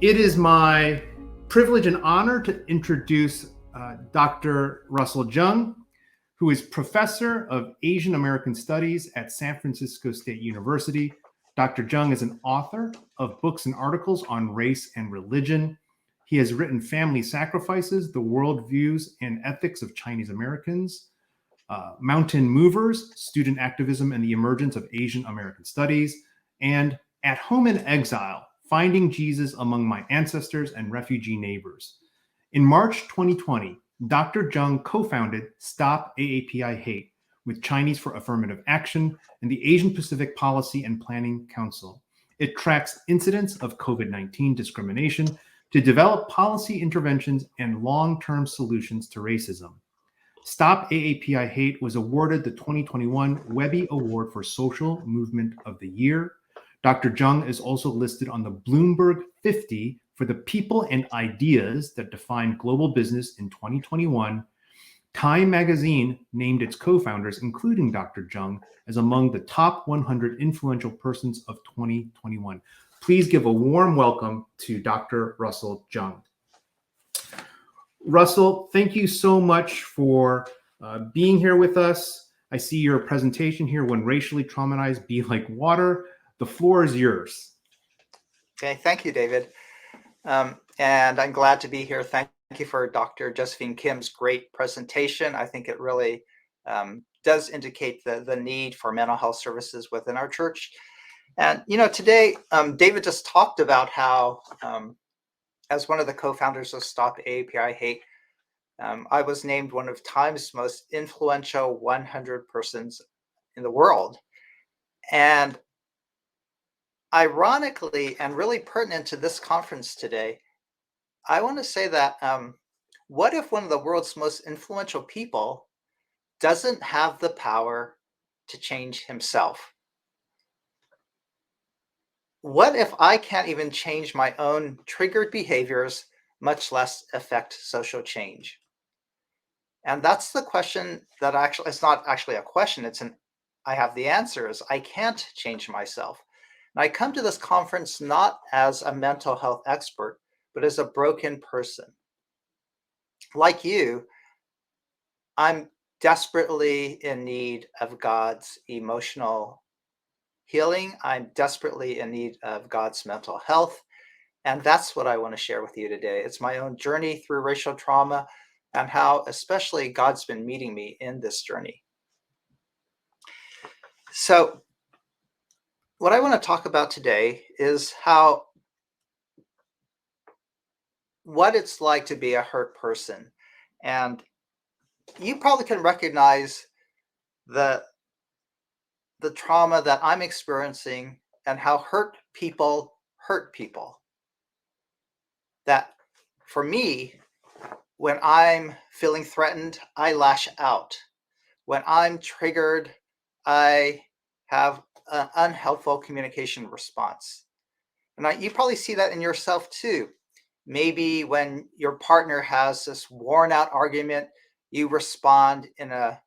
It is my privilege and honor to introduce Dr. Russell Jeung, who is professor of Asian American Studies at San Francisco State University. Dr. Jeung is an author of books and articles on race and religion. He has written Family Sacrifices, The Worldviews and Ethics of Chinese Americans, Mountain Movers, Student Activism and the Emergence of Asian American Studies, and At Home in Exile, Finding Jesus Among My Ancestors and Refugee Neighbors. In March 2020, Dr. Jeung co-founded Stop AAPI Hate with Chinese for Affirmative Action and the Asian Pacific Policy and Planning Council. It tracks incidents of COVID-19 discrimination to develop policy interventions and long-term solutions to racism. Stop AAPI Hate was awarded the 2021 Webby Award for Social Movement of the Year. Dr. Jeung is also listed on the Bloomberg 50 for the people and ideas that define global business in 2021. Time magazine named its co-founders, including Dr. Jeung, as among the top 100 influential persons of 2021. Please give a warm welcome to Dr. Russell Jeung. Russell, thank you so much for being here with us. I see your presentation here, When Racially Traumatized Be Like Water. The floor is yours. Okay, thank you, David. And I'm glad to be here. Thank you for Dr. Josephine Kim's great presentation. I think it really does indicate the need for mental health services within our church. And, you know, today, David just talked about how, as one of the co-founders of Stop AAPI Hate, I was named one of Time's most influential 100 persons in the world. And ironically, and really pertinent to this conference today, I want to say that what if one of the world's most influential people doesn't have the power to change himself? What if I can't even change my own triggered behaviors, much less affect social change? And that's the question that it's not actually a question, I have the answer is I can't change myself. And I come to this conference not as a mental health expert, but as a broken person. Like you, I'm desperately in need of God's emotional healing. I'm desperately in need of God's mental health. And that's what I want to share with you today. It's my own journey through racial trauma and how especially God's been meeting me in this journey. So what I want to talk about today is what it's like to be a hurt person. And you probably can recognize the trauma that I'm experiencing and how hurt people hurt people. That for me, when I'm feeling threatened, I lash out. When I'm triggered, I have an unhelpful communication response. And you probably see that in yourself too. Maybe when your partner has this worn out argument, you respond in a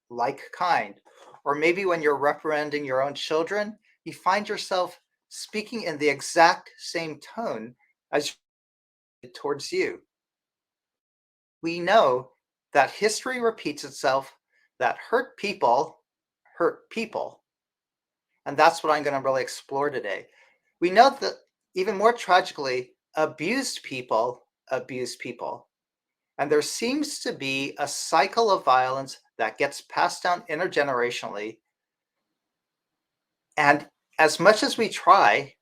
like kind. Or maybe when you're reprimanding your own children, you find yourself speaking in the exact same tone as towards you. We know that history repeats itself, that hurt people hurt people. And that's what I'm going to really explore today. We know that even more tragically, abused people abuse people. And there seems to be a cycle of violence that gets passed down intergenerationally. And as much as we try,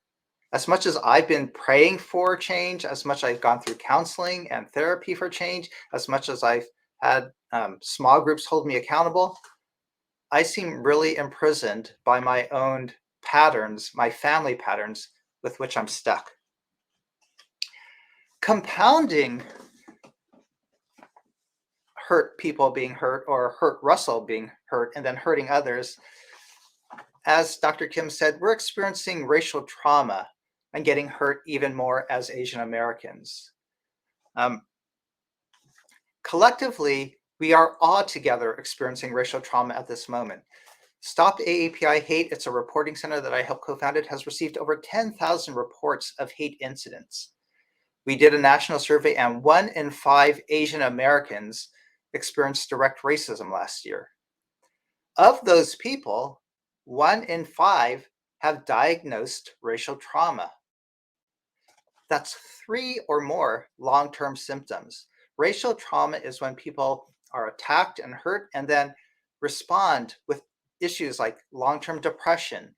as much as I've been praying for change, as much as I've gone through counseling and therapy for change, as much as I've had small groups hold me accountable, I seem really imprisoned by my own patterns, my family patterns with which I'm stuck. Compounding hurt people being hurt or hurt Russell being hurt and then hurting others, as Dr. Kim said, we're experiencing racial trauma and getting hurt even more as Asian Americans. Collectively, we are all together experiencing racial trauma at this moment. Stop AAPI Hate, it's a reporting center that I helped co-founded, has received over 10,000 reports of hate incidents. We did a national survey, and 1 in 5 Asian Americans experienced direct racism last year. Of those people, 1 in 5 have diagnosed racial trauma. That's 3 or more long-term symptoms. Racial trauma is when people are attacked and hurt and then respond with issues like long-term depression,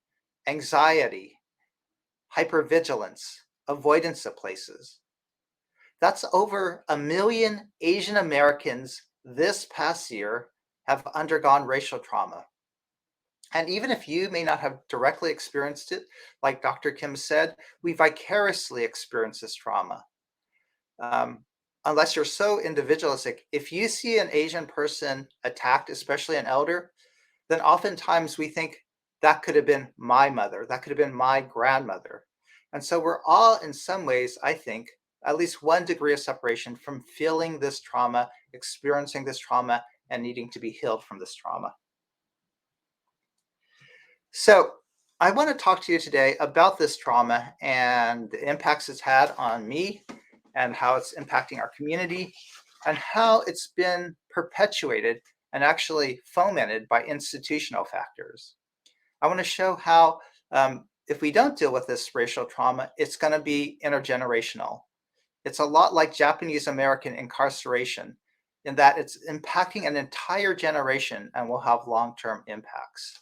anxiety, hypervigilance, avoidance of places. That's over 1 million Asian Americans this past year have undergone racial trauma. And even if you may not have directly experienced it, like Dr. Kim said, we vicariously experience this trauma. Unless you're so individualistic, if you see an Asian person attacked, especially an elder, then oftentimes we think that could have been my mother, that could have been my grandmother. And so we're all, in some ways, I think, at least 1 degree of separation from feeling this trauma, experiencing this trauma, and needing to be healed from this trauma. So I want to talk to you today about this trauma and the impacts it's had on me and how it's impacting our community and how it's been perpetuated and actually fomented by institutional factors. I want to show how if we don't deal with this racial trauma, it's going to be intergenerational. It's a lot like Japanese American incarceration in that it's impacting an entire generation and will have long-term impacts.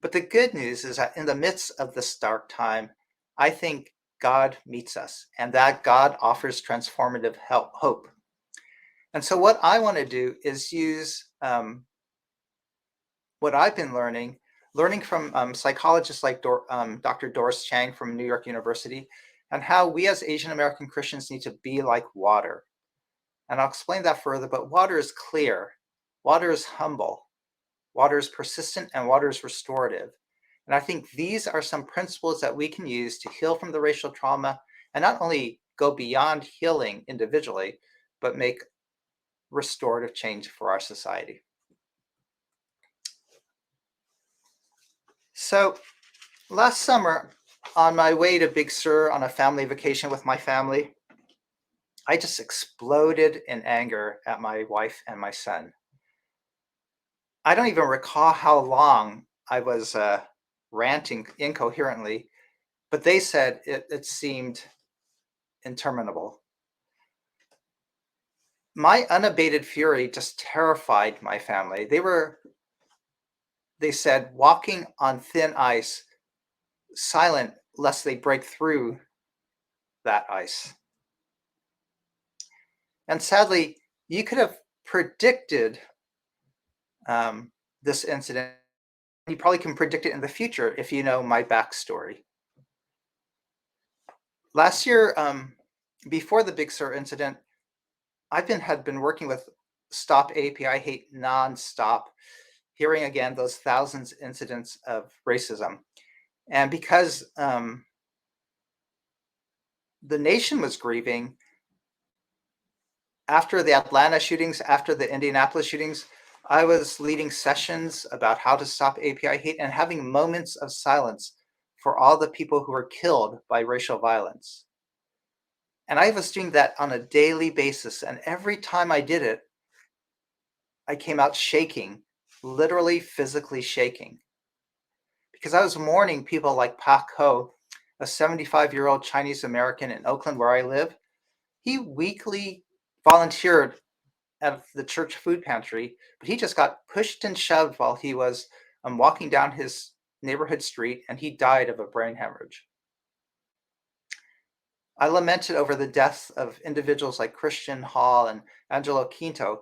But the good news is that in the midst of this dark time, I think God meets us and that God offers transformative hope. And so what I want to do is use what I've been learning from psychologists like Dr. Doris Chang from New York University, and how we as Asian American Christians need to be like water. And I'll explain that further, but water is clear, water is humble, water is persistent, and water is restorative. And I think these are some principles that we can use to heal from the racial trauma and not only go beyond healing individually, but make restorative change for our society. So last summer, on my way to Big Sur on a family vacation with my family, I just exploded in anger at my wife and my son. I don't even recall how long I was ranting incoherently, but they said it seemed interminable. My unabated fury just terrified my family. They said, walking on thin ice, silent lest they break through that ice. And sadly, you could have predicted this incident. You probably can predict it in the future if you know my backstory. Last year, before the Big Sur incident, I had been working with Stop AAPI Hate nonstop, hearing again those thousands of incidents of racism. And because the nation was grieving, after the Atlanta shootings, after the Indianapolis shootings, I was leading sessions about how to stop AAPI hate and having moments of silence for all the people who were killed by racial violence. And I was doing that on a daily basis. And every time I did it, I came out shaking, literally physically shaking. Because I was mourning people like Pak Ho, a 75-year-old Chinese American in Oakland where I live. He weekly volunteered at the church food pantry, but he just got pushed and shoved while he was walking down his neighborhood street, and he died of a brain hemorrhage. I lamented over the deaths of individuals like Christian Hall and Angelo Quinto.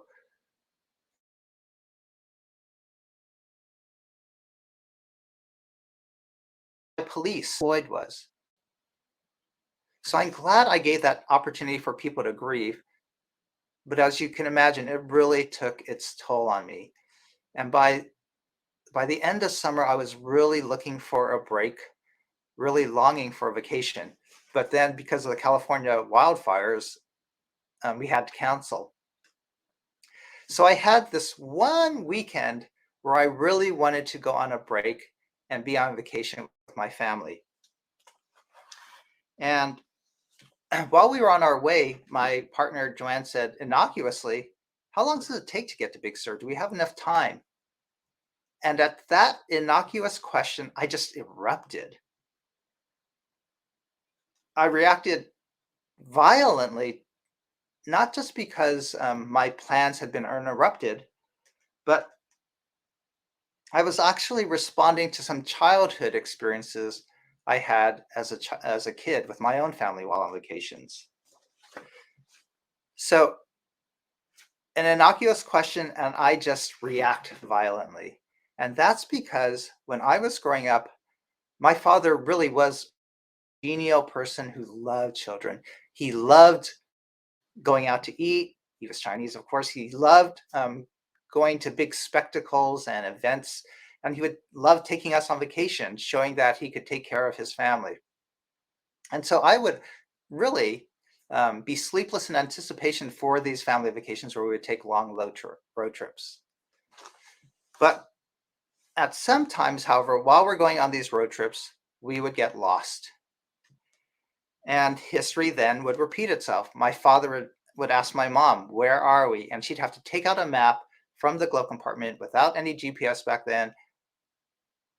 The police, Floyd was. So I'm glad I gave that opportunity for people to grieve. But as you can imagine, it really took its toll on me. And by the end of summer, I was really looking for a break, really longing for a vacation. But then because of the California wildfires, we had to cancel. So I had this one weekend where I really wanted to go on a break and be on vacation with my family. And while we were on our way, my partner Joanne said innocuously, "How long does it take to get to Big Sur? Do we have enough time?" And at that innocuous question, I just erupted. I reacted violently, not just because my plans had been interrupted, but I was actually responding to some childhood experiences I had as a kid with my own family while on vacations. So, an innocuous question, and I just react violently. And that's because when I was growing up, my father really was a genial person who loved children. He loved going out to eat. He was Chinese, of course. He loved going to big spectacles and events, and he would love taking us on vacation, showing that he could take care of his family. And so I would really be sleepless in anticipation for these family vacations where we would take long road trips. But at some times, however, while we're going on these road trips, we would get lost. And history then would repeat itself. My father would ask my mom, "Where are we?" And she'd have to take out a map from the glove compartment without any GPS back then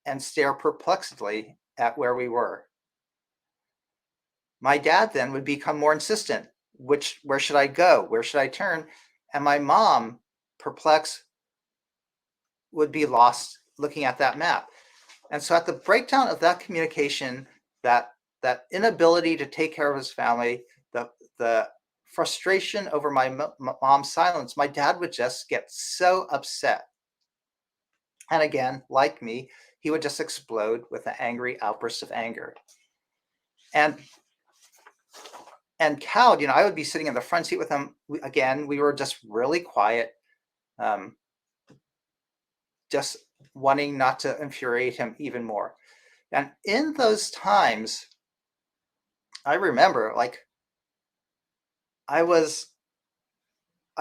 and stare perplexedly at where we were. My dad then would become more insistent. Where should I go? Where should I turn? And my mom, perplexed, would be lost looking at that map. And so at the breakdown of that communication, that inability to take care of his family, the frustration over my mom's silence, my dad would just get so upset. And again, like me, he would just explode with an angry outburst of anger. And cowed, I would be sitting in the front seat with him. We were just really quiet, just wanting not to infuriate him even more. And in those times, I remember, like, I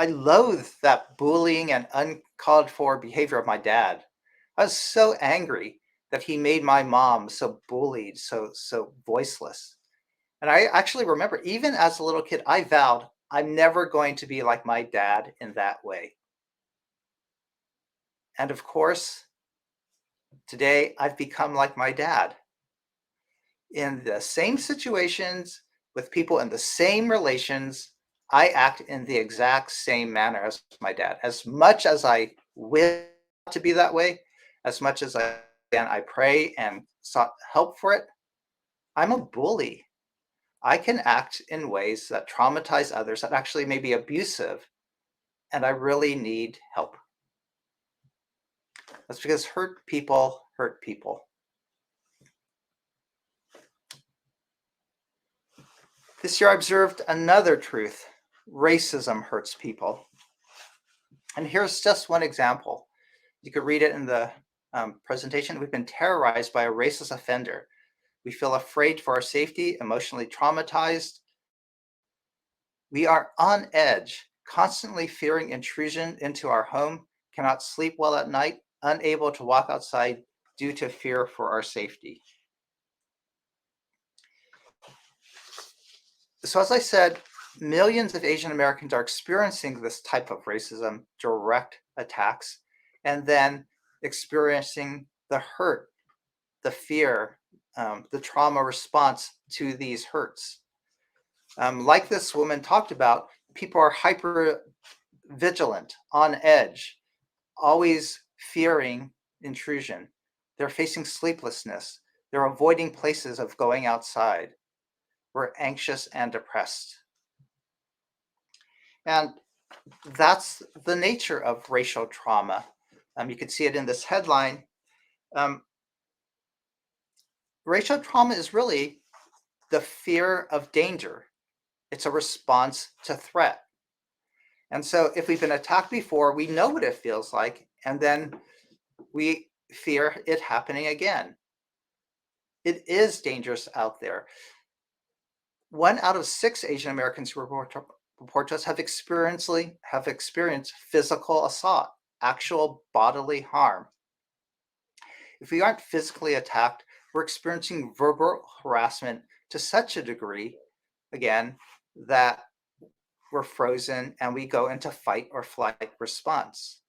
loathed that bullying and uncalled for behavior of my dad. I was so angry that he made my mom so bullied, so voiceless. And I actually remember, even as a little kid, I vowed I'm never going to be like my dad in that way. And of course, today I've become like my dad. In the same situations, with people in the same relations, I act in the exact same manner as my dad. As much as I wish to be that way, as much as I pray and sought help for it, I'm a bully. I can act in ways that traumatize others, that actually may be abusive, and I really need help. That's because hurt people hurt people. This year I observed another truth. Racism hurts people. And here's just one example. You could read it in the presentation. We've been terrorized by a racist offender. We feel afraid for our safety, emotionally traumatized. We are on edge, constantly fearing intrusion into our home, cannot sleep well at night, unable to walk outside due to fear for our safety. So as I said, millions of Asian Americans are experiencing this type of racism, direct attacks, and then experiencing the hurt, the fear, the trauma response to these hurts. Like this woman talked about, people are hyper vigilant, on edge, always fearing intrusion. They're facing sleeplessness. They're avoiding places of going outside. We're anxious and depressed. And that's the nature of racial trauma. You can see it in this headline. Racial trauma is really the fear of danger. It's a response to threat. And so if we've been attacked before, we know what it feels like, and then we fear it happening again. It is dangerous out there. 1 out of 6 Asian Americans who report to us have experienced physical assault, actual bodily harm. If we aren't physically attacked, we're experiencing verbal harassment to such a degree, again, that we're frozen and we go into fight or flight response.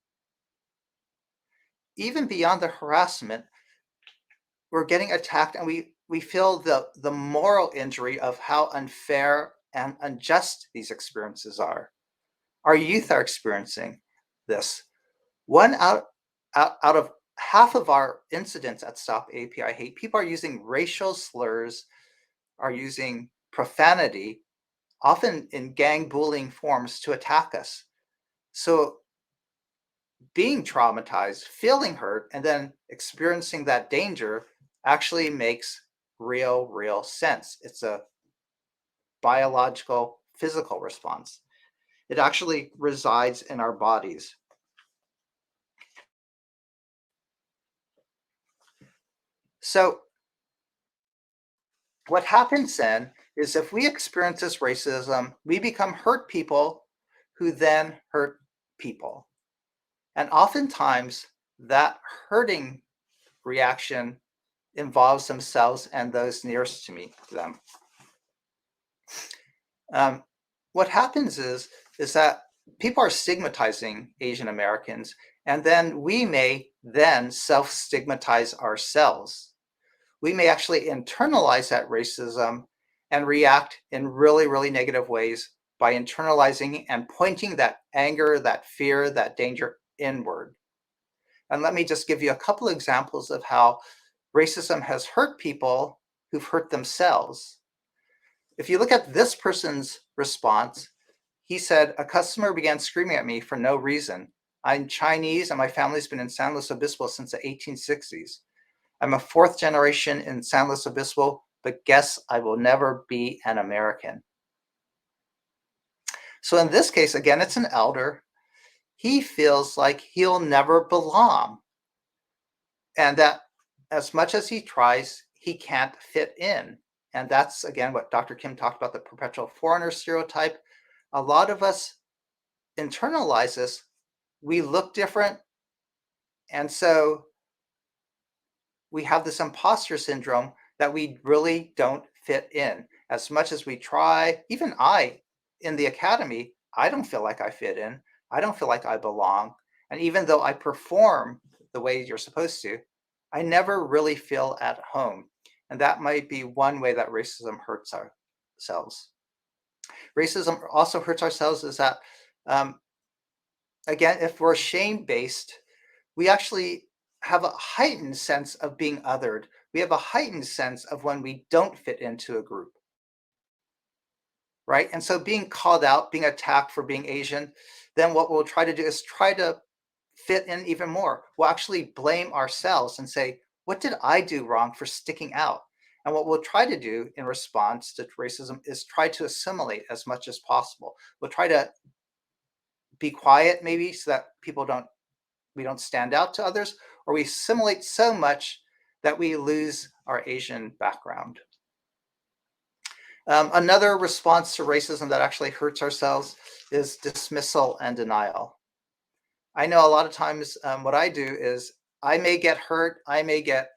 Even beyond the harassment, we're getting attacked and we feel the moral injury of how unfair and unjust these experiences are. Our youth are experiencing this. One out of half of our incidents at Stop AAPI Hate, people are using racial slurs, are using profanity, often in gang bullying forms, to attack us. So being traumatized, feeling hurt, and then experiencing that danger actually makes real sense. It's a biological, physical response. It actually resides in our bodies. So what happens then is if we experience this racism, we become hurt people who then hurt people. And oftentimes that hurting reaction involves themselves and those nearest to them. What happens is that people are stigmatizing Asian Americans, and then we may then self-stigmatize ourselves. We may actually internalize that racism and react in really negative ways by internalizing and pointing that anger, that fear, that danger inward. And let me just give you a couple examples of how racism has hurt people who've hurt themselves. If you look at this person's response, he said, "A customer began screaming at me for no reason. I'm Chinese and my family's been in San Luis Obispo since the 1860s. I'm a fourth generation in San Luis Obispo, but guess I will never be an American." So in this case, again, it's an elder. He feels like he'll never belong, and that as much as he tries, he can't fit in. And that's, again, what Dr. Kim talked about, the perpetual foreigner stereotype. A lot of us internalize this. We look different, and so we have this imposter syndrome that we really don't fit in. As much as we try, even I, in the academy, I don't feel like I fit in. I don't feel like I belong. And even though I perform the way you're supposed to, I never really feel at home. And that might be one way that racism hurts ourselves. Racism also hurts ourselves is that, again, if we're shame-based, we actually have a heightened sense of being othered. We have a heightened sense of when we don't fit into a group, right? And so being called out, being attacked for being Asian, then what we'll try to do is try to fit in even more. We'll actually blame ourselves and say, what did I do wrong for sticking out? And what we'll try to do in response to racism is try to assimilate as much as possible. We'll try to be quiet maybe so that we don't stand out to others, or we assimilate so much that we lose our Asian background. Another response to racism that actually hurts ourselves is dismissal and denial. I know a lot of times what I do is I may get hurt, I may get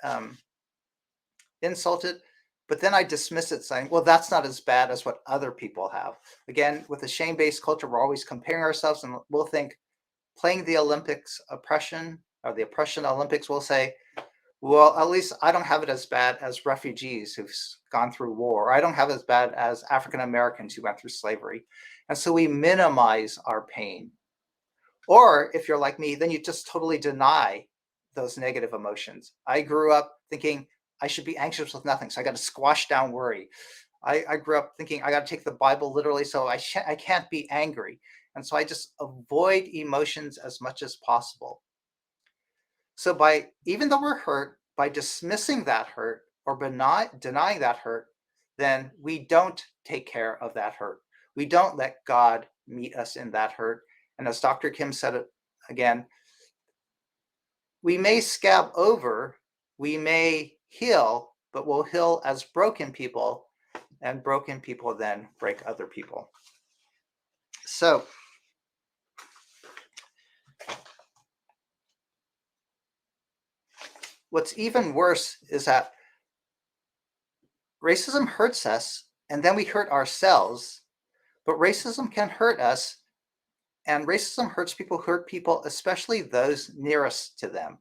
insulted, but then I dismiss it saying, well, that's not as bad as what other people have. Again, with a shame-based culture, we're always comparing ourselves, and we'll think playing the Olympics oppression or the oppression Olympics, we'll say, well, at least I don't have it as bad as refugees who've gone through war. I don't have it as bad as African Americans who went through slavery. And so we minimize our pain. Or if you're like me, then you just totally deny those negative emotions. I grew up thinking I should be anxious with nothing, so I got to squash down worry. I grew up thinking I got to take the Bible literally, so I can't be angry. And so I just avoid emotions as much as possible. So even though we're hurt, by dismissing that hurt or denying that hurt, then we don't take care of that hurt. We don't let God meet us in that hurt. And as Dr. Kim said it again, we may scab over, we may heal, but we'll heal as broken people, and broken people then break other people. So what's even worse is that racism hurts us and then we hurt ourselves, but racism can hurt us, and racism hurts people who hurt people, especially those nearest to them.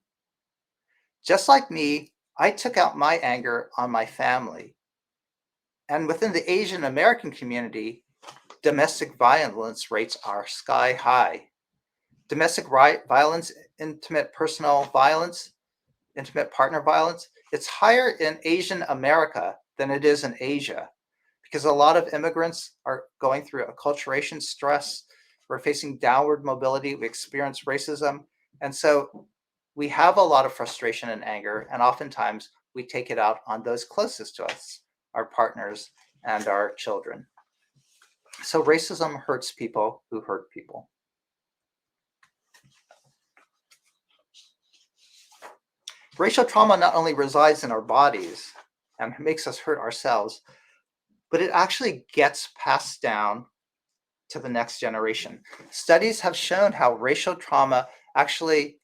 Just like me, I took out my anger on my family. And within the Asian American community, domestic violence rates are sky high. Domestic violence, intimate personal violence, intimate partner violence, it's higher in Asian America than it is in Asia, because a lot of immigrants are going through acculturation stress. We're facing downward mobility. We experience racism. And so we have a lot of frustration and anger, and oftentimes we take it out on those closest to us, our partners and our children. So racism hurts people who hurt people. Racial trauma not only resides in our bodies and makes us hurt ourselves, but it actually gets passed down to the next generation. Studies have shown how racial trauma actually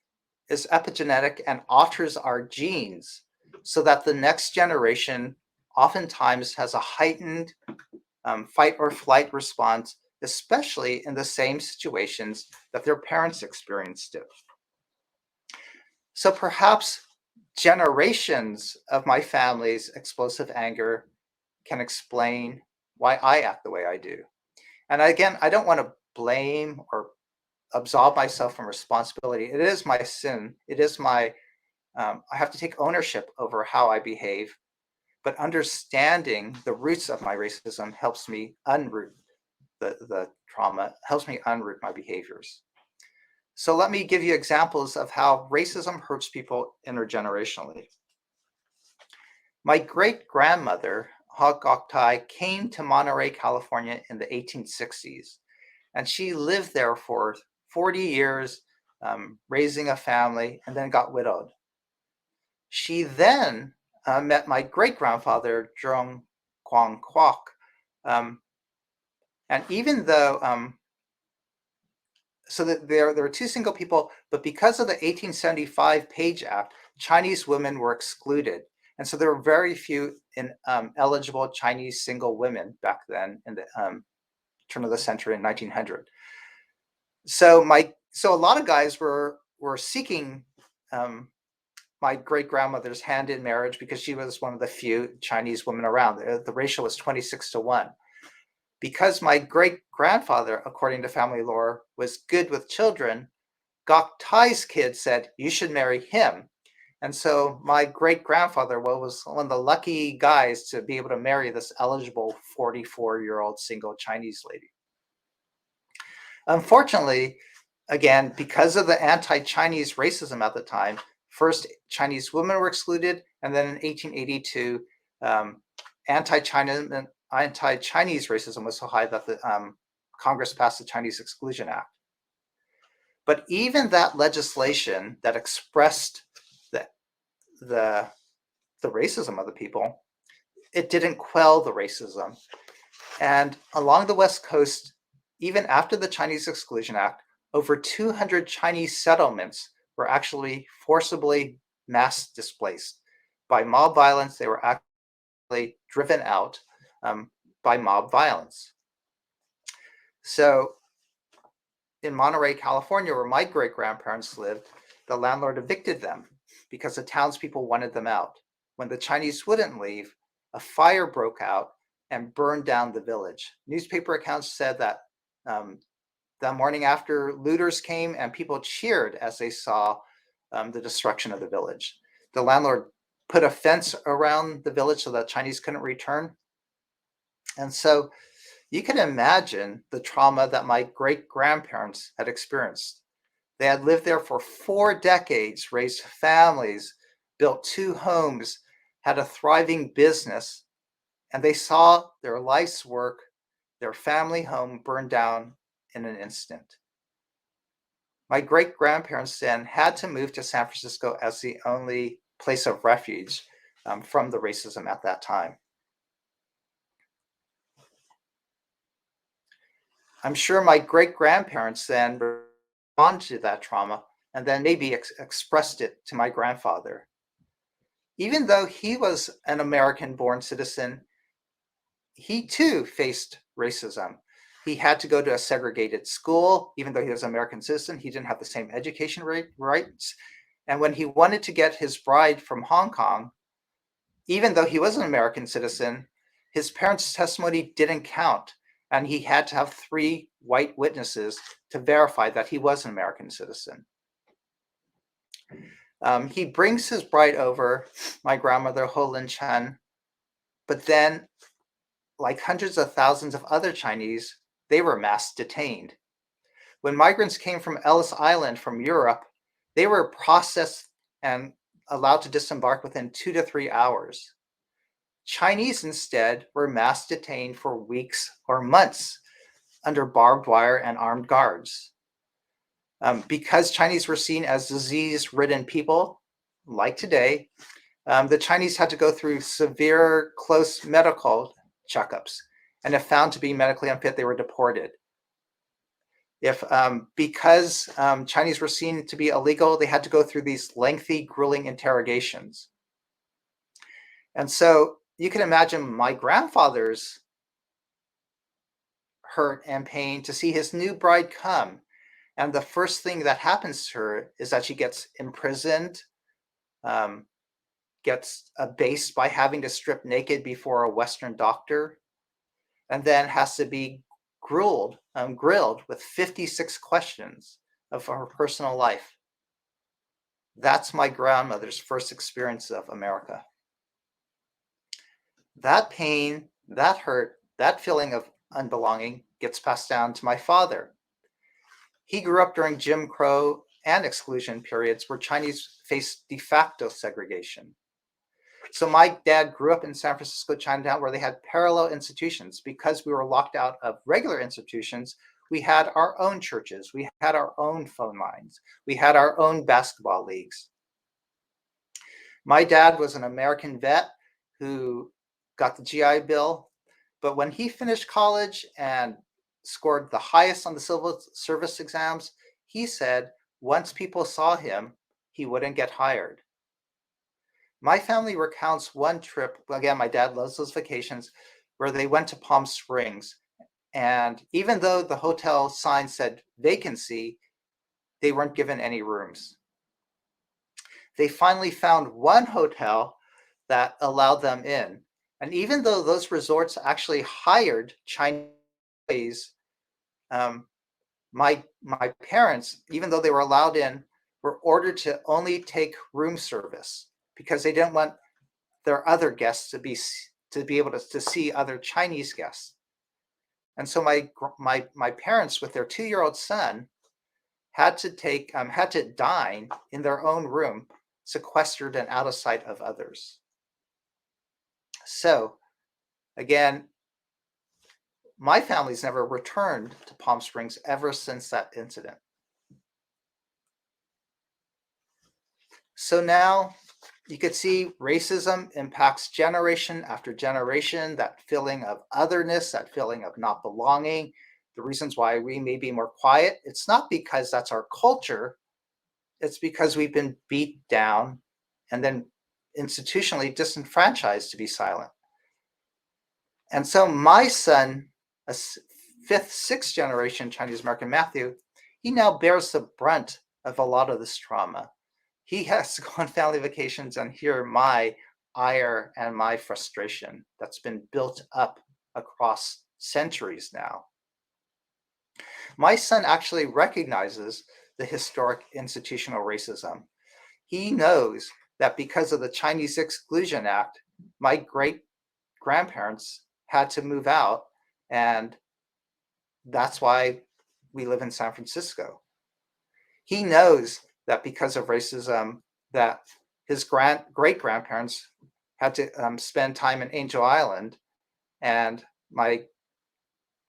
is epigenetic and alters our genes so that the next generation oftentimes has a heightened fight or flight response, especially in the same situations that their parents experienced it. So perhaps generations of my family's explosive anger can explain why I act the way I do. And again, I don't want to blame or absolve myself from responsibility. It is my sin. It is my, I have to take ownership over how I behave. But understanding the roots of my racism helps me unroot the trauma, helps me unroot my behaviors. So let me give you examples of how racism hurts people intergenerationally. My great-grandmother, Ha Gok Tai, came to Monterey, California in the 1860s, and she lived there for 40 years, raising a family, and then got widowed. She then met my great-grandfather, Jeung Quang Quoc, and even though so that there were two single people, but because of the 1875 Page Act, Chinese women were excluded. And so there were very few eligible Chinese single women back then in the turn of the century in 1900. So a lot of guys were seeking my great-grandmother's hand in marriage because she was one of the few Chinese women around. The ratio was 26-1. Because my great-grandfather, according to family lore, was good with children, Gok Tai's kid said, you should marry him. And so my great-grandfather was one of the lucky guys to be able to marry this eligible 44-year-old single Chinese lady. Unfortunately, again, because of the anti-Chinese racism at the time, first Chinese women were excluded, and then in 1882, anti-Chinese racism was so high that the Congress passed the Chinese Exclusion Act. But even that legislation that expressed the racism of the people, it didn't quell the racism. And along the West Coast, even after the Chinese Exclusion Act, over 200 Chinese settlements were actually forcibly mass displaced. By mob violence, they were actually driven out by mob violence. So in Monterey, California, where my great-grandparents lived, the landlord evicted them because the townspeople wanted them out. When the Chinese wouldn't leave, a fire broke out and burned down the village. Newspaper accounts said that the morning after, looters came and people cheered as they saw the destruction of the village. The landlord put a fence around the village so that Chinese couldn't return. And so you can imagine the trauma that my great-grandparents had experienced. They had lived there for 4 decades, raised families, built 2 homes, had a thriving business, and they saw their life's work, their family home burned down in an instant. My great-grandparents then had to move to San Francisco as the only place of refuge from the racism at that time. I'm sure my great-grandparents then responded to that trauma and then maybe expressed it to my grandfather. even though he was an American-born citizen, he too faced racism. He had to go to a segregated school. Even though he was an American citizen, he didn't have the same education rights. And when he wanted to get his bride from Hong Kong, even though he was an American citizen, his parents' testimony didn't count. And he had to have 3 white witnesses to verify that he was an American citizen. He brings his bride over, my grandmother, Ho Lin Chen, but then, like hundreds of thousands of other Chinese, they were mass detained. When migrants came from Ellis Island from Europe, they were processed and allowed to disembark within 2 to 3 hours. Chinese instead were mass detained for weeks or months under barbed wire and armed guards. Because Chinese were seen as disease-ridden people, like today, the Chinese had to go through severe, close medical checkups, and if found to be medically unfit, they were deported. Because Chinese were seen to be illegal, they had to go through these lengthy, grueling interrogations. And so you can imagine my grandfather's hurt and pain to see his new bride come. And the first thing that happens to her is that she gets imprisoned, gets abased by having to strip naked before a Western doctor, and then has to be grilled with 56 questions of her personal life. That's my grandmother's first experience of America. That pain, that hurt, that feeling of unbelonging gets passed down to my father. He grew up during Jim Crow and exclusion periods where Chinese faced de facto segregation. So my dad grew up in San Francisco, Chinatown, where they had parallel institutions. Because we were locked out of regular institutions, we had our own churches, we had our own phone lines, we had our own basketball leagues. My dad was an American vet who got the GI Bill, but when he finished college and scored the highest on the civil service exams, he said once people saw him, he wouldn't get hired. My family recounts one trip, again, my dad loves those vacations, where they went to Palm Springs. And even though the hotel sign said vacancy, they weren't given any rooms. They finally found one hotel that allowed them in. And even though those resorts actually hired Chinese, my parents, even though they were allowed in, were ordered to only take room service because they didn't want their other guests to be able to see other Chinese guests. And so my parents, with their 2-year-old son, had to dine in their own room, sequestered and out of sight of others. So again, my family's never returned to Palm Springs ever since that incident. So now you could see racism impacts generation after generation, that feeling of otherness, that feeling of not belonging, the reasons why we may be more quiet. It's not because that's our culture. It's because we've been beat down and then institutionally disenfranchised to be silent. And so my son, a 5th, 6th generation Chinese American Matthew, he now bears the brunt of a lot of this trauma. He has to go on family vacations and hear my ire and my frustration that's been built up across centuries now. My son actually recognizes the historic institutional racism. He knows that because of the Chinese Exclusion Act, my great-grandparents had to move out, and that's why we live in San Francisco. He knows that because of racism, that his great-grandparents had to spend time in Angel Island, and my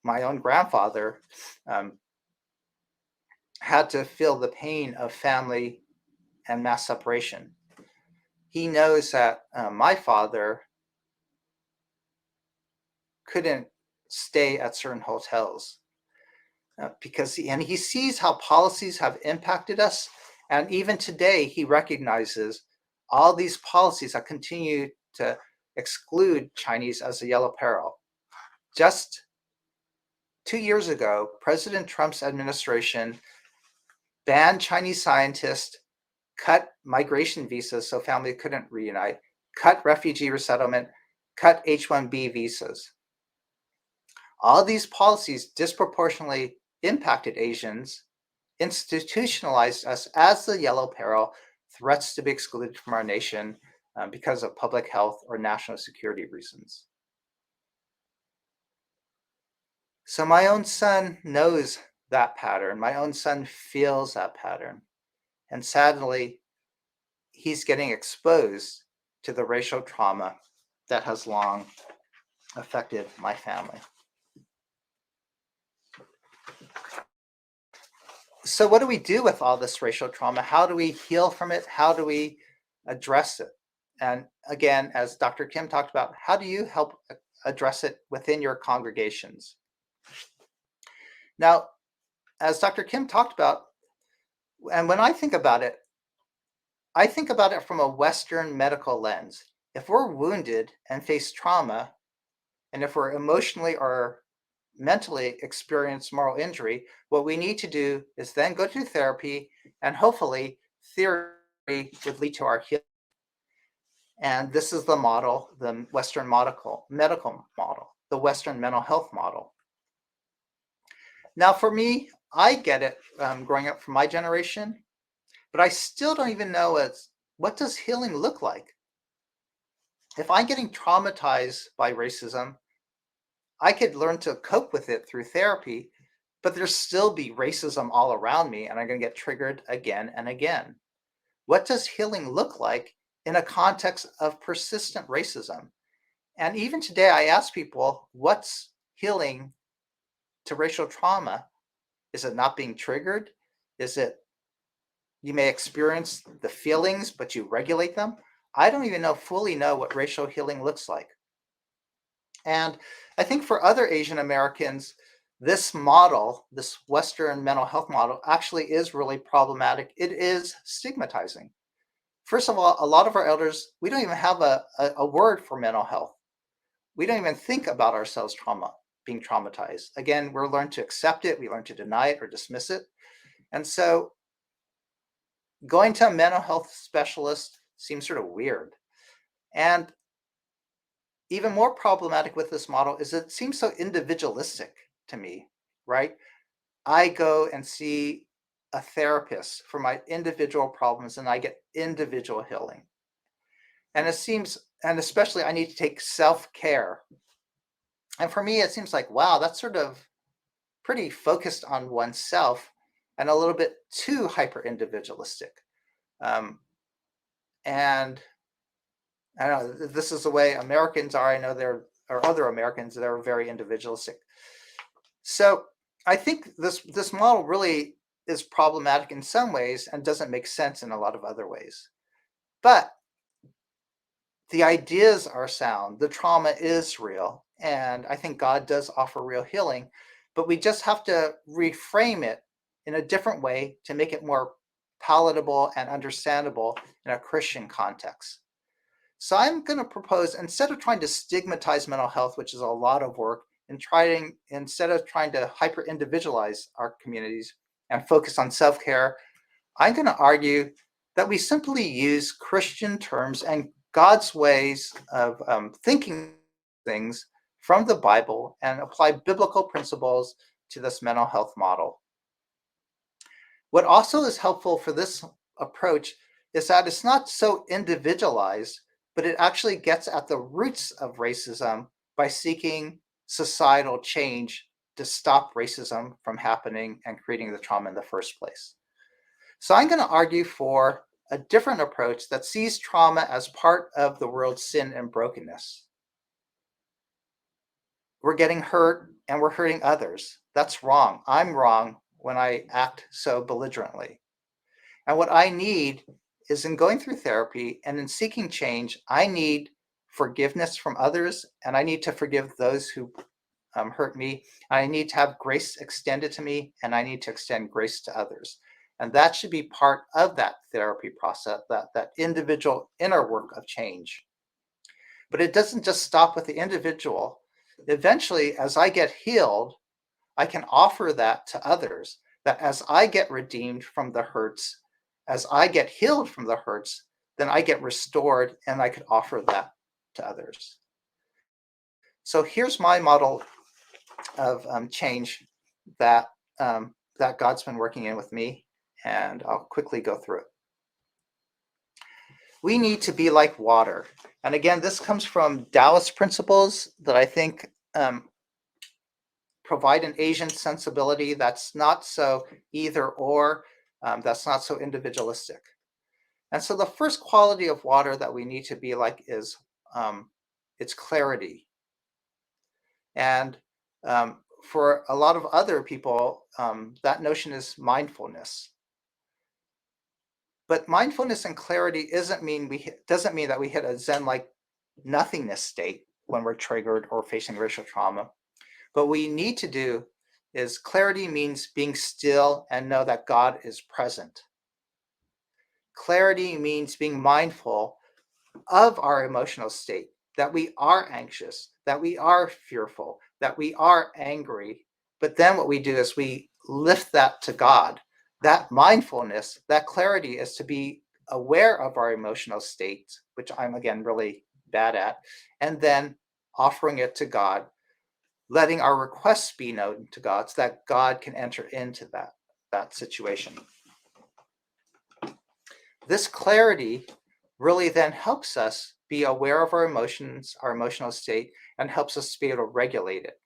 own grandfather had to feel the pain of family and mass separation. He knows that my father couldn't stay at certain hotels because he sees how policies have impacted us. And even today, he recognizes all these policies that continue to exclude Chinese as a yellow peril. Just 2 years ago, President Trump's administration banned Chinese scientists, cut migration visas so families couldn't reunite, cut refugee resettlement, cut H-1B visas. All these policies disproportionately impacted Asians, institutionalized us as the yellow peril, threats to be excluded from our nation because of public health or national security reasons. So my own son knows that pattern. My own son feels that pattern. And sadly, he's getting exposed to the racial trauma that has long affected my family. So what do we do with all this racial trauma? How do we heal from it? How do we address it? And again, as Dr. Kim talked about, how do you help address it within your congregations? Now, as Dr. Kim talked about, and when I think about it from a Western medical lens. If we're wounded and face trauma, and if we're emotionally or mentally experience moral injury, what we need to do is then go to therapy, and hopefully theory would lead to our healing. And this is the model, the Western medical model, the Western mental health model. Now, for me, I get it growing up from my generation, but I still don't even know what does healing look like? If I'm getting traumatized by racism, I could learn to cope with it through therapy, but there'll still be racism all around me, and I'm going to get triggered again and again. What does healing look like in a context of persistent racism? And even today, I ask people, what's healing to racial trauma? Is it not being triggered? Is it you may experience the feelings, but you regulate them? I don't even fully know what racial healing looks like. And I think for other Asian Americans, this model, this Western mental health model, actually is really problematic. It is stigmatizing. First of all, a lot of our elders, we don't even have a word for mental health. We don't even think about ourselves being traumatized. Again, we're learned to accept it. We learn to deny it or dismiss it. And so going to a mental health specialist seems sort of weird. And even more problematic with this model is it seems so individualistic to me, right? I go and see a therapist for my individual problems and I get individual healing. And it seems, and especially I need to take self-care. And for me, it seems like, wow, that's sort of pretty focused on oneself and a little bit too hyper-individualistic. And I don't know, this is the way Americans are. I know there are other Americans that are very individualistic. So I think this model really is problematic in some ways and doesn't make sense in a lot of other ways. But the ideas are sound. The trauma is real. And I think God does offer real healing, but we just have to reframe it in a different way to make it more palatable and understandable in a Christian context. So I'm going to propose, instead of trying to stigmatize mental health, which is a lot of work, and instead of trying to hyper-individualize our communities and focus on self-care, I'm going to argue that we simply use Christian terms and God's ways of thinking things from the Bible and apply biblical principles to this mental health model. What also is helpful for this approach is that it's not so individualized, but it actually gets at the roots of racism by seeking societal change to stop racism from happening and creating the trauma in the first place. So I'm going to argue for a different approach that sees trauma as part of the world's sin and brokenness. We're getting hurt and we're hurting others. That's wrong. I'm wrong when I act so belligerently. And what I need is, in going through therapy and in seeking change, I need forgiveness from others, and I need to forgive those who hurt me. I need to have grace extended to me, and I need to extend grace to others. And that should be part of that therapy process, that individual inner work of change. But it doesn't just stop with the individual. Eventually, as I get healed, I can offer that to others, that as I get redeemed from the hurts, as I get healed from the hurts, then I get restored and I could offer that to others. So here's my model of change that that God's been working in with me, and I'll quickly go through it. We need to be like water. And again, this comes from Taoist principles that I think provide an Asian sensibility that's not so either or, that's not so individualistic. And so the first quality of water that we need to be like is its clarity. And for a lot of other people, that notion is mindfulness. But mindfulness and clarity doesn't mean that we hit a Zen-like nothingness state when we're triggered or facing racial trauma. What we need to do is clarity means being still and know that God is present. Clarity means being mindful of our emotional state, that we are anxious, that we are fearful, that we are angry. But then what we do is we lift that to God. That mindfulness, that clarity is to be aware of our emotional state, which I'm again really bad at, and then offering it to God, letting our requests be known to God so that God can enter into that situation. This clarity really then helps us be aware of our emotions, our emotional state, and helps us to be able to regulate it.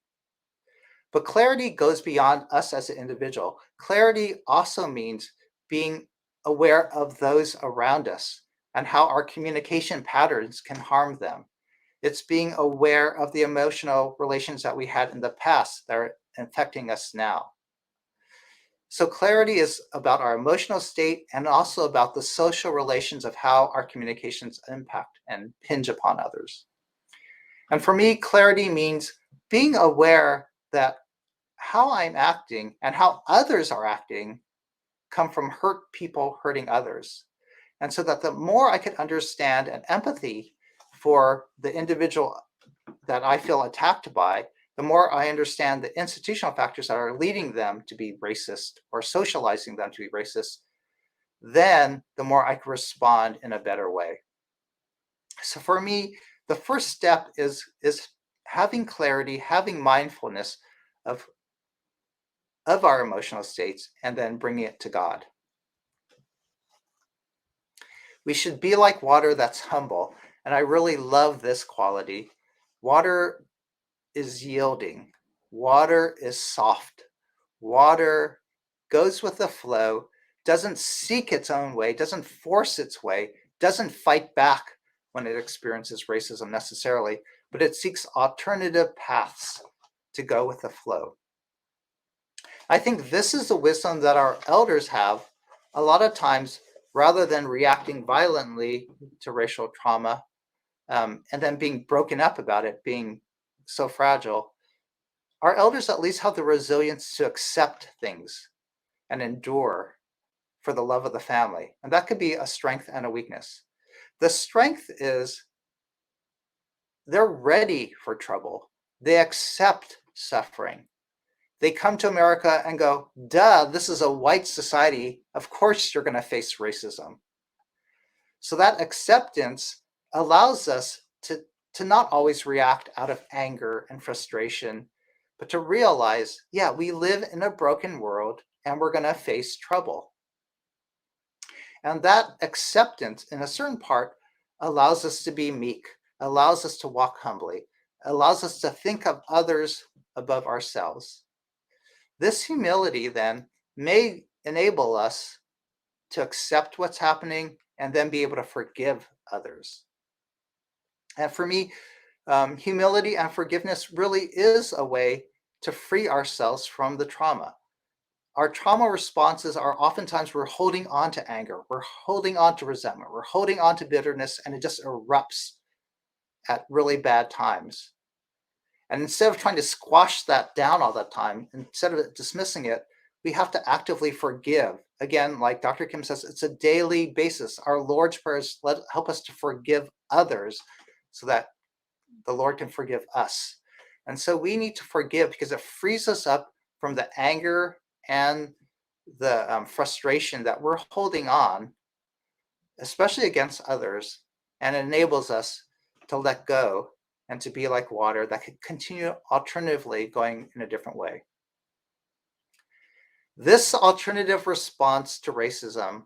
But clarity goes beyond us as an individual. Clarity also means being aware of those around us and how our communication patterns can harm them. It's being aware of the emotional relations that we had in the past that are affecting us now. So clarity is about our emotional state and also about the social relations of how our communications impact and hinge upon others. And for me, clarity means being aware that how I'm acting and how others are acting come from hurt people hurting others. And so that the more I can understand and empathy for the individual that I feel attacked by, the more I understand the institutional factors that are leading them to be racist or socializing them to be racist, then the more I can respond in a better way. So for me, the first step is having clarity, having mindfulness of our emotional states, and then bringing it to God. We should be like water that's humble. And I really love this quality. Water is yielding. Water is soft. Water goes with the flow, doesn't seek its own way, doesn't force its way, doesn't fight back when it experiences racism necessarily, but it seeks alternative paths to go with the flow. I think this is the wisdom that our elders have a lot of times, rather than reacting violently to racial trauma and then being broken up about it, being so fragile. Our elders at least have the resilience to accept things and endure for the love of the family. And that could be a strength and a weakness. The strength is they're ready for trouble. They accept suffering. They come to America and go, duh, this is a white society. Of course you're going to face racism. So that acceptance allows us to not always react out of anger and frustration, but to realize, yeah, we live in a broken world and we're going to face trouble. And that acceptance, in a certain part, allows us to be meek, allows us to walk humbly, allows us to think of others above ourselves. This humility then may enable us to accept what's happening and then be able to forgive others. And for me, humility and forgiveness really is a way to free ourselves from the trauma. Our trauma responses are oftentimes we're holding on to anger, we're holding on to resentment, we're holding on to bitterness, and it just erupts at really bad times. And instead of trying to squash that down all the time, instead of dismissing it, we have to actively forgive. Again, like Dr. Kim says, it's a daily basis. Our Lord's prayers help us to forgive others so that the Lord can forgive us. And so we need to forgive because it frees us up from the anger and the frustration that we're holding on, especially against others, and enables us to let go and to be like water that could continue alternatively going in a different way. This alternative response to racism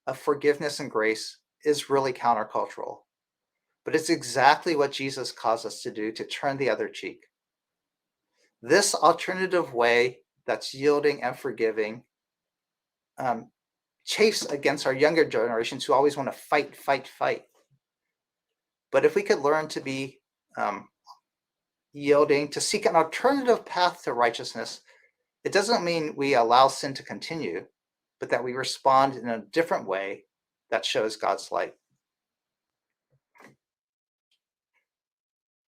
of forgiveness and grace is really countercultural, but it's exactly what Jesus calls us to do, to turn the other cheek. This alternative way that's yielding and forgiving chafes against our younger generations who always want to fight, fight, fight. But if we could learn to be yielding, to seek an alternative path to righteousness, it doesn't mean we allow sin to continue, but that we respond in a different way that shows God's light.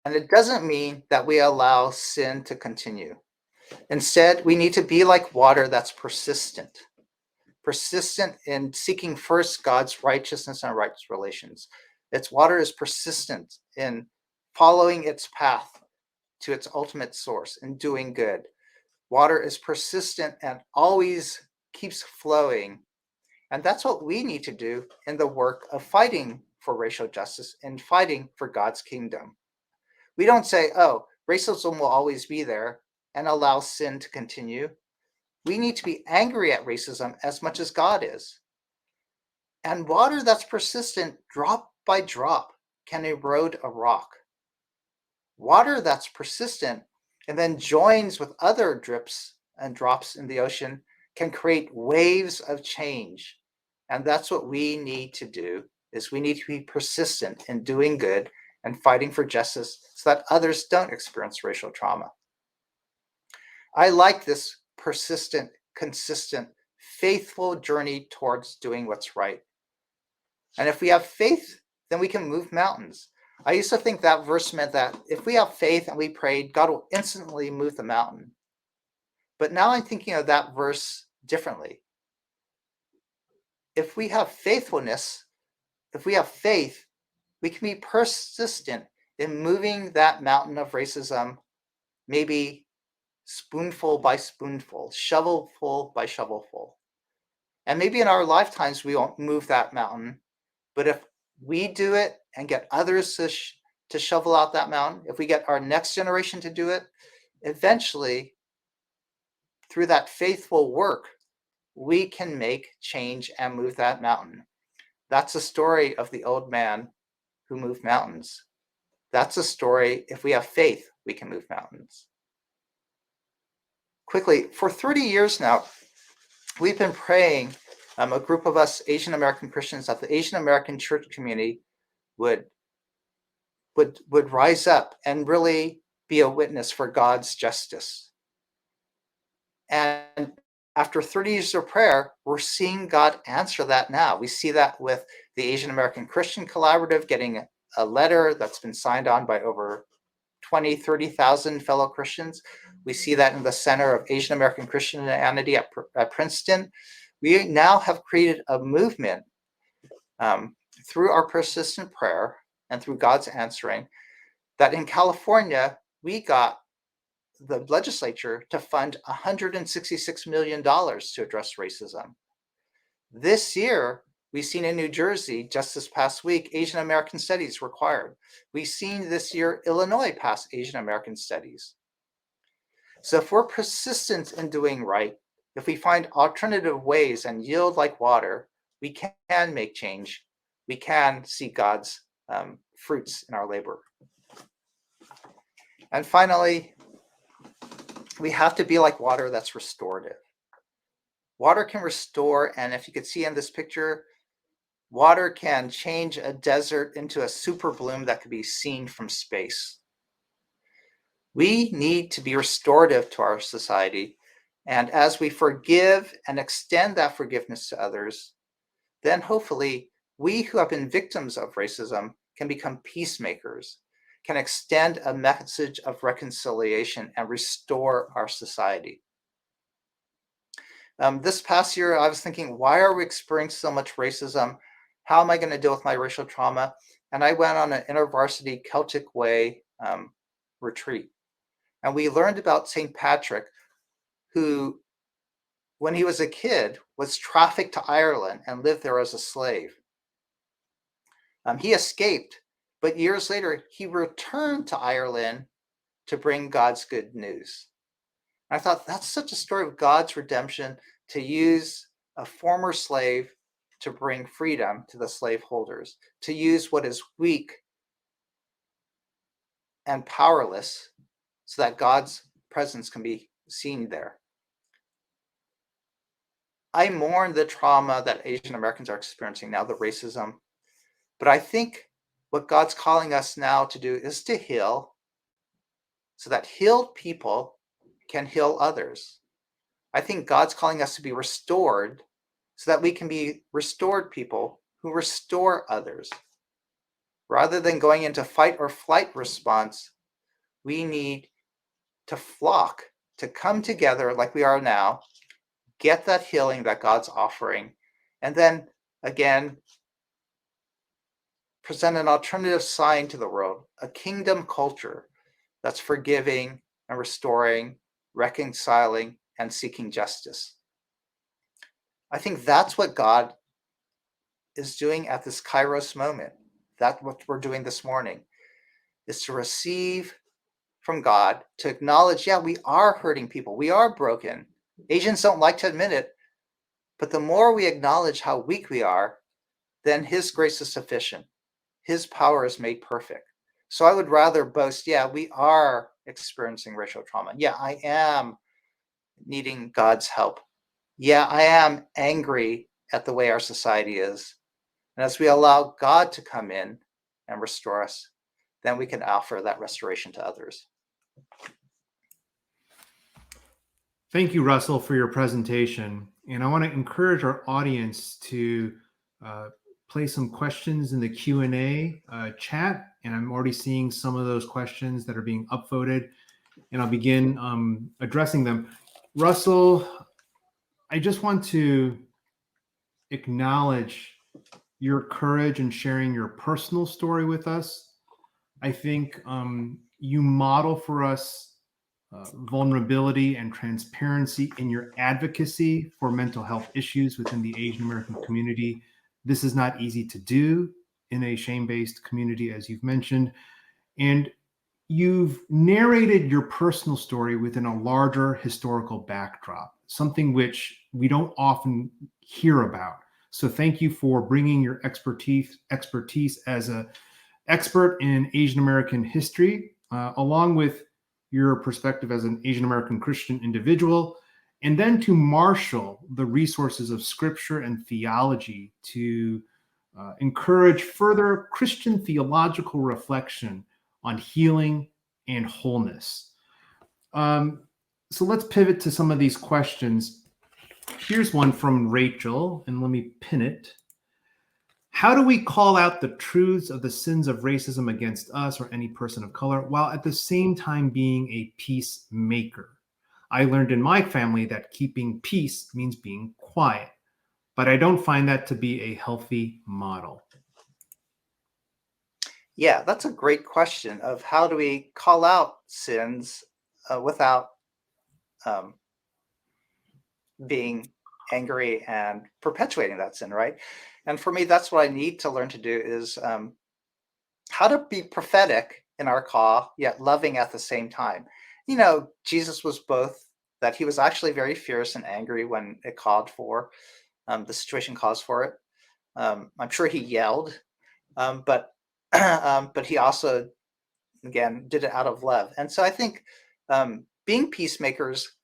And it doesn't mean that we allow sin to continue. Instead, we need to be like water that's persistent in seeking first God's righteousness and right relations. Its water is persistent in following its path to its ultimate source and doing good. Water is persistent and always keeps flowing. And that's what we need to do in the work of fighting for racial justice and fighting for God's kingdom. We don't say, oh, racism will always be there and allow sin to continue. We need to be angry at racism as much as God is. And water that's persistent, drop by drop, can erode a rock. Water that's persistent and then joins with other drips and drops in the ocean can create waves of change. And that's what we need to do, is we need to be persistent in doing good and fighting for justice so that others don't experience racial trauma. I like this persistent, consistent, faithful journey towards doing what's right. And if we have faith, then we can move mountains. I used to think that verse meant that if we have faith and we prayed, God will instantly move the mountain. But now I'm thinking of that verse differently. If we have faithfulness, if we have faith, we can be persistent in moving that mountain of racism, maybe spoonful by spoonful, shovelful by shovelful. And maybe in our lifetimes, we won't move that mountain. But if we do it and get others to shovel out that mountain, if we get our next generation to do it, eventually, through that faithful work, we can make change and move that mountain. That's a story of the old man who moved mountains. That's a story, if we have faith, we can move mountains. Quickly, for 30 years now, we've been praying, a group of us Asian American Christians, that the Asian American church community would rise up and really be a witness for God's justice. And after 30 years of prayer, we're seeing God answer that now. We see that with the Asian American Christian Collaborative getting a letter that's been signed on by over 30,000 fellow Christians. We see that in the Center of Asian American Christianity at Princeton. We now have created a movement through our persistent prayer and through God's answering, that in California, we got the legislature to fund $166 million to address racism. This year, we've seen in New Jersey, just this past week, Asian American Studies required. We've seen this year, Illinois pass Asian American Studies. So if we're persistent in doing right, if we find alternative ways and yield like water, we can make change. We can see God's fruits in our labor. And finally, we have to be like water that's restorative. Water can restore, and if you could see in this picture, water can change a desert into a super bloom that could be seen from space. We need to be restorative to our society, and as we forgive and extend that forgiveness to others, then hopefully we who have been victims of racism can become peacemakers, can extend a message of reconciliation and restore our society. This past year, I was thinking, why are we experiencing so much racism? How am I going to deal with my racial trauma? And I went on an InterVarsity Celtic Way retreat. And we learned about St. Patrick, who, when he was a kid, was trafficked to Ireland and lived there as a slave. He escaped, but years later, he returned to Ireland to bring God's good news. And I thought that's such a story of God's redemption, to use a former slave to bring freedom to the slaveholders, to use what is weak and powerless so that God's presence can be seen there. I mourn the trauma that Asian Americans are experiencing now, the racism, but I think what God's calling us now to do is to heal, so that healed people can heal others. I think God's calling us to be restored so that we can be restored people who restore others. Rather than going into fight or flight response, we need to flock, to come together like we are now, get that healing that God's offering, and then again, present an alternative sign to the world, a kingdom culture that's forgiving and restoring, reconciling, and seeking justice. I think that's what God is doing at this Kairos moment. That's what we're doing this morning, is to receive from God, to acknowledge, yeah, we are hurting people. We are broken. Asians don't like to admit it, but the more we acknowledge how weak we are, then his grace is sufficient. His power is made perfect. So I would rather boast, yeah, we are experiencing racial trauma. Yeah, I am needing God's help. Yeah, I am angry at the way our society is. And as we allow God to come in and restore us, then we can offer that restoration to others. Thank you, Russell, for your presentation. And I want to encourage our audience to place some questions in the Q&A chat. And I'm already seeing some of those questions that are being upvoted. And I'll begin addressing them. Russell, I just want to acknowledge your courage in sharing your personal story with us. I think you model for us vulnerability and transparency in your advocacy for mental health issues within the Asian American community. This is not easy to do in a shame-based community, as you've mentioned. And you've narrated your personal story within a larger historical backdrop, something which we don't often hear about. So thank you for bringing your expertise as an expert in Asian American history, along with your perspective as an Asian American Christian individual, and then to marshal the resources of scripture and theology to encourage further Christian theological reflection on healing and wholeness. So let's pivot to some of these questions. Here's one from Rachel, and let me pin it. How do we call out the truths of the sins of racism against us or any person of color while at the same time being a peacemaker? I learned in my family that keeping peace means being quiet, but I don't find that to be a healthy model. Yeah, that's a great question of how do we call out sins without being angry and perpetuating that sin, right? And for me, that's what I need to learn to do is how to be prophetic in our call, yet loving at the same time. You know, Jesus was both, that he was actually very fierce and angry when it called for, the situation calls for it. I'm sure he yelled, but he also, again, did it out of love. And so I think being peacemakers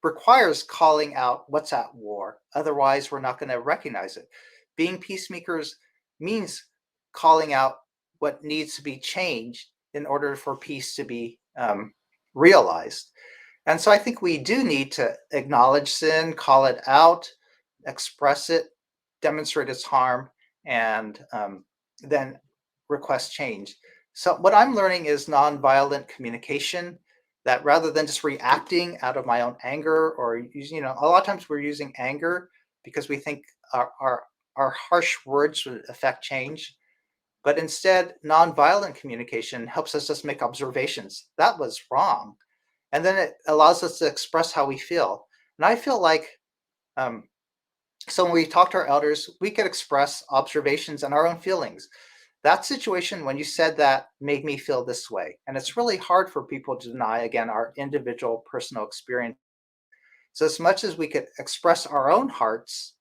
requires calling out what's at war. Otherwise, we're not going to recognize it. Being peacemakers means calling out what needs to be changed in order for peace to be realized. And so I think we do need to acknowledge sin, call it out, express it, demonstrate its harm, and then request change. So what I'm learning is nonviolent communication, that rather than just reacting out of my own anger or using, a lot of times we're using anger because we think our harsh words would affect change. But instead, nonviolent communication helps us just make observations. That was wrong. And then it allows us to express how we feel. And I feel like, so when we talk to our elders, we could express observations and our own feelings. That situation, when you said that, made me feel this way. And it's really hard for people to deny, again, our individual personal experience. So as much as we could express our own hearts,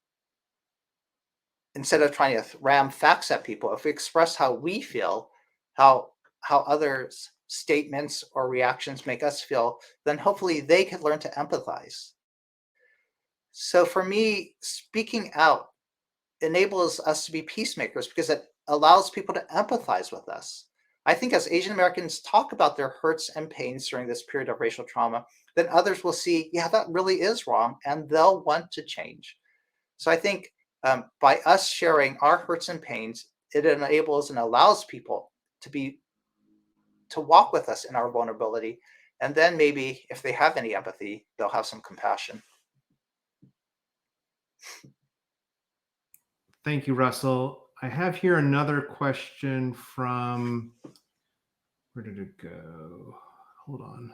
instead of trying to ram facts at people, if we express how we feel, how others' statements or reactions make us feel, then hopefully they could learn to empathize. So for me, speaking out enables us to be peacemakers because it allows people to empathize with us. I think as Asian Americans talk about their hurts and pains during this period of racial trauma, then others will see, yeah, that really is wrong, and they'll want to change. So I think by us sharing our hurts and pains, it enables and allows people to walk with us in our vulnerability. And then maybe if they have any empathy, they'll have some compassion. Thank you, Russell. I have here another question from, where did it go? Hold on.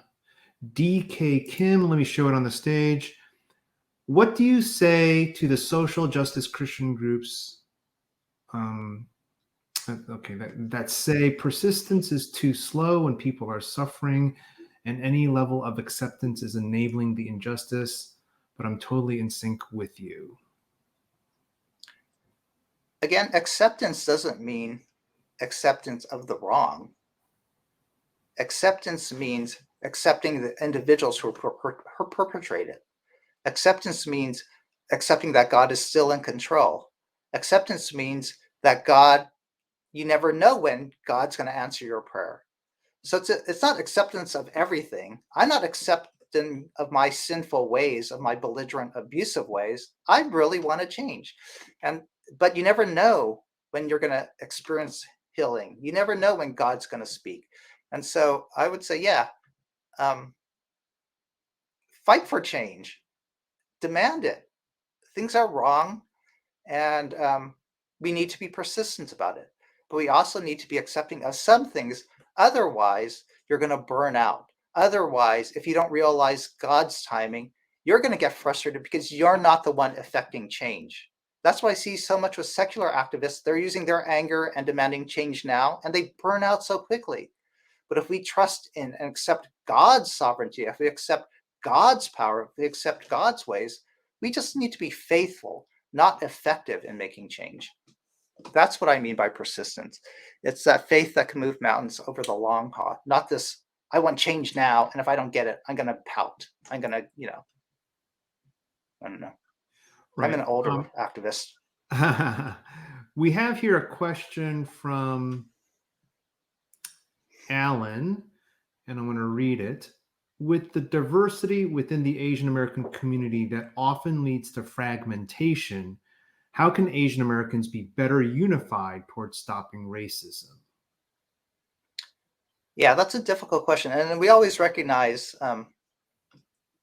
DK Kim, let me show it on the stage. What do you say to the social justice Christian groups that say persistence is too slow when people are suffering and any level of acceptance is enabling the injustice, but I'm totally in sync with you? Again, acceptance doesn't mean acceptance of the wrong. Acceptance means accepting the individuals who perpetrate it. Acceptance means accepting that God is still in control. Acceptance means that God, you never know when God's going to answer your prayer. So it's not acceptance of everything. I'm not accepting of my sinful ways, of my belligerent, abusive ways. I really want to change. But you never know when you're going to experience healing. You never know when God's going to speak. And so I would say, fight for change. Demand it. Things are wrong, and we need to be persistent about it. But we also need to be accepting of some things. Otherwise, you're going to burn out. Otherwise, if you don't realize God's timing, you're going to get frustrated because you're not the one affecting change. That's why I see so much with secular activists. They're using their anger and demanding change now, and they burn out so quickly. But if we trust in and accept God's sovereignty, if we accept God's power, if we accept God's ways, we just need to be faithful, not effective in making change. That's what I mean by persistence. It's that faith that can move mountains over the long haul, not this, I want change now, and if I don't get it, I'm going to pout. I'm going to, I don't know. Right. I'm an older activist. We have here a question from Alan, and I'm going to read it. With the diversity within the Asian American community that often leads to fragmentation, how can Asian Americans be better unified towards stopping racism? Yeah, that's a difficult question. And we always recognize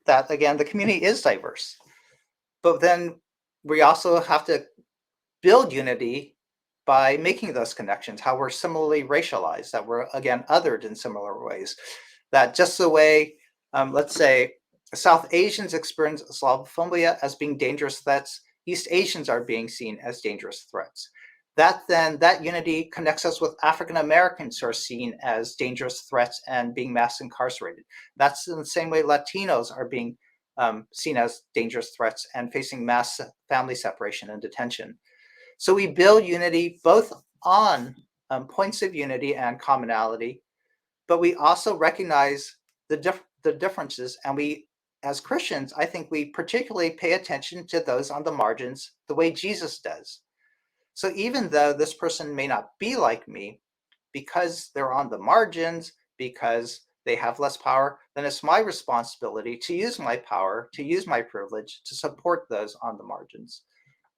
that, again, the community is diverse. But then we also have to build unity by making those connections, how we're similarly racialized, that we're, again, othered in similar ways. That just the way, let's say, South Asians experience Islamophobia as being dangerous threats, East Asians are being seen as dangerous threats. That unity connects us with African Americans who are seen as dangerous threats and being mass incarcerated. That's in the same way Latinos are being seen as dangerous threats and facing mass family separation and detention. So we build unity both on points of unity and commonality, but we also recognize the differences. And we, as Christians, I think we particularly pay attention to those on the margins the way Jesus does. So even though this person may not be like me, because they're on the margins, because they have less power, then it's my responsibility to use my power, to use my privilege to support those on the margins.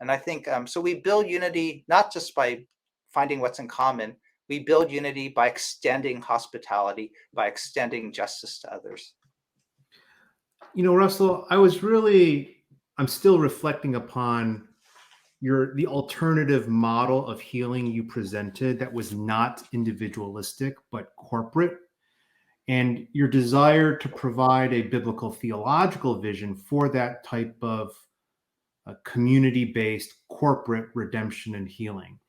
And I think, so we build unity not just by finding what's in common, We build unity by extending hospitality, by extending justice to others. Russell, I'm still reflecting upon the alternative model of healing you presented that was not individualistic, but corporate, and your desire to provide a biblical theological vision for that type of community-based corporate redemption and healing.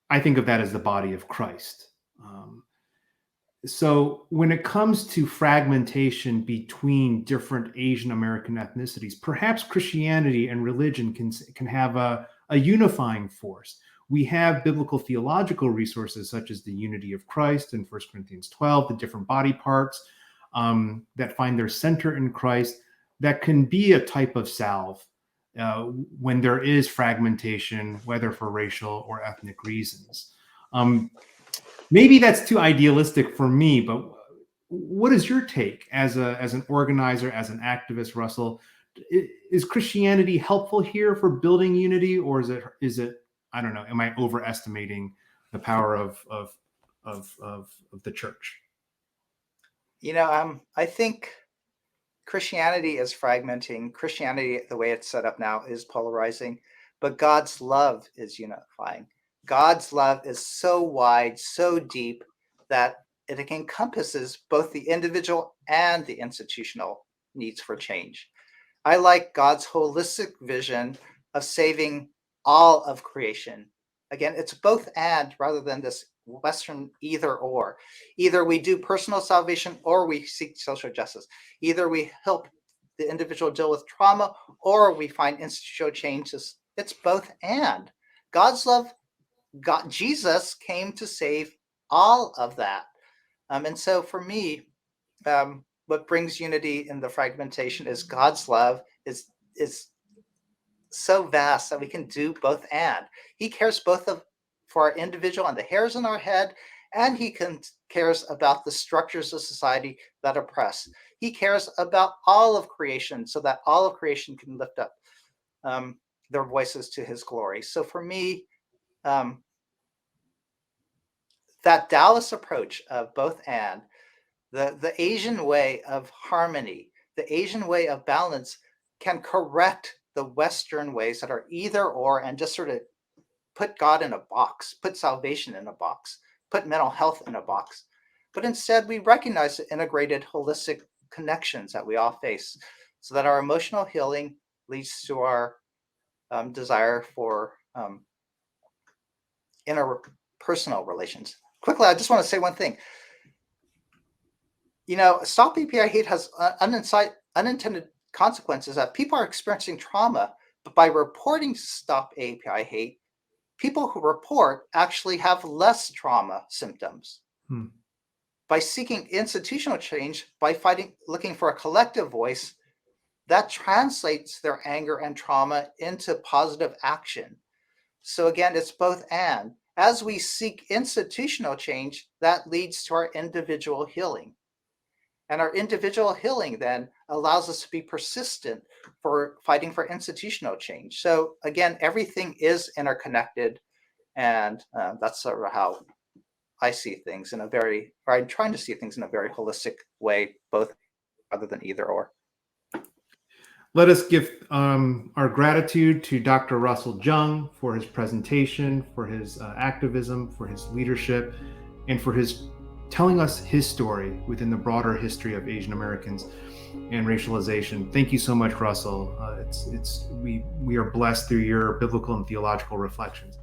I think of that as the body of Christ. So when it comes to fragmentation between different Asian American ethnicities, perhaps Christianity and religion can have a unifying force. We have biblical theological resources such as the unity of Christ in 1 Corinthians 12, the different body parts that find their center in Christ, that can be a type of salve when there is fragmentation, whether for racial or ethnic reasons. Maybe that's too idealistic for me, but what is your take as an organizer, as an activist, Russell? Is Christianity helpful here for building unity, or is it I don't know, am I overestimating the power of the church? I think Christianity is fragmenting. Christianity, the way it's set up now, is polarizing, but God's love is unifying. God's love is so wide, so deep, that it encompasses both the individual and the institutional needs for change. I like God's holistic vision of saving all of creation. Again, it's both and rather than this Western either or. Either we do personal salvation or we seek social justice. Either we help the individual deal with trauma or we find institutional changes. It's both and. God's love, Jesus came to save all of that. And so for me, what brings unity in the fragmentation is God's love is so vast that we can do both and. He cares both for our individual and the hairs on our head, and he cares about the structures of society that oppress. He cares about all of creation so that all of creation can lift up their voices to his glory. So for me, that Taoist approach of both and, the Asian way of harmony, the Asian way of balance can correct the Western ways that are either or and just sort of put God in a box, put salvation in a box, put mental health in a box. But instead, we recognize the integrated, holistic connections that we all face so that our emotional healing leads to our desire for interpersonal relations. Quickly, I just want to say one thing. Stop API hate has unintended consequences that people are experiencing trauma, but by reporting Stop API hate, people who report actually have less trauma symptoms. By seeking institutional change, by looking for a collective voice, that translates their anger and trauma into positive action. So again, it's both and. As we seek institutional change, that leads to our individual healing. And our individual healing then allows us to be persistent for fighting for institutional change. So again, everything is interconnected. And that's sort of how I see things I'm trying to see things in a very holistic way, both rather than either or. Let us give our gratitude to Dr. Russell Jeung for his presentation, for his activism, for his leadership, and for his telling us his story within the broader history of Asian Americans and racialization. Thank you so much, Russell. We are blessed through your biblical and theological reflections.